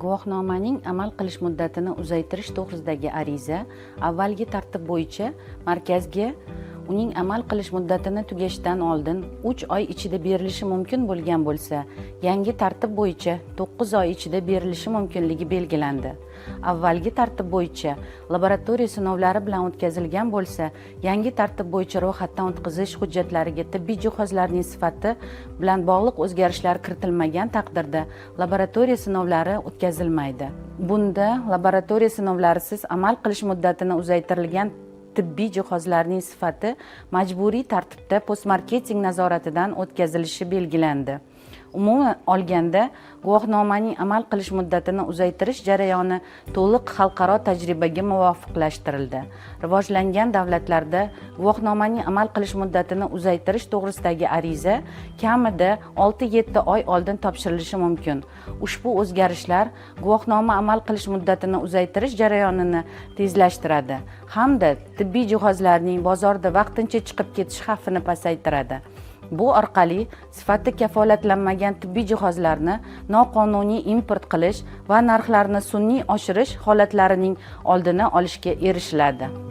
Guvohnomaning amal qilish muddatini uzaytirish to'g'risidagi ariza avvalgi tartib bo'yicha markazga uning amal qilish muddatini tugashidan oldin 3 oy ichida berilishi mumkin bo'lgan bo'lsa, yangi tartib bo'yicha 9 oy ichida berilishi mumkinligi belgilandi. Avvalgi tartib bo'yicha laboratoriya sinovlari bilan o'tkazilgan bo'lsa, yangi tartib bo'yicha ro'yxatdan o'tkazish hujjatlariga tibbiy jihozlarning sifati bilan bog'liq o'zgarishlar kiritilmagan taqdirda laboratoriya sinovlari o'tkazilmaydi. Bunda laboratoriya sinovlarisiz amal qilish muddatini uzaytirilgan tibbiy jihozlarning sifati majburiy tartibda postmarketing nazoratidan o'tkazilishi belgilandi. Umuman olganda, guvohnomaning amal qilish muddatini uzaytirish jarayoni to'liq xalqaro tajribaga muvofiqlashtirildi. Rivojlangan davlatlarda guvohnomaning amal qilish muddatini uzaytirish to'g'risidagi ariza kamida 6-7 oy oldin topshirilishi mumkin. Ushbu o'zgarishlar guvohnoma amal qilish muddatini uzaytirish jarayonini tezlashtiradi hamda tibbiy jihozlarning bozorda vaqtincha chiqib ketish xavfini pasaytiradi. Bu orqali sifati kafolatlanmagan tibbiy jihozlarni noqonuniy import qilish va narxlarni sun'iy oshirish holatlarining oldini olishga erishiladi.